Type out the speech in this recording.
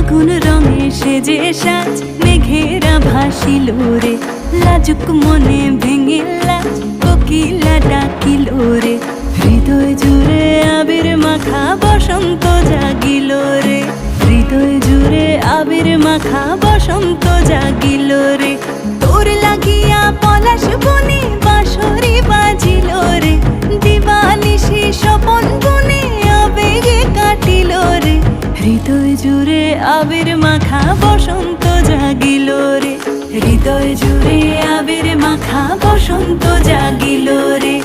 ফাগুন রঙে সেজে সাজ মেঘেরা ভাসিল রে, লাজুক মনে ভেঙে লাজ কোকিলা ডাকিল রে। হৃদয় জুড়ে আবির মাখা বসন্ত জাগিল রে, হৃদয় জুড়ে আবির মাখা বসন্ত জাগিল রে। তোর লাগিয়া পলাশ বনে বাঁশরি বাজিল রে, দিবানিশি স্বপন বনে আবেগে কাটিল রে। হৃদয় জুড়ে আবির মাখা বসন্ত জাগিল রে, হৃদয় জুড়ে আবির মাখা বসন্ত জাগিল রে।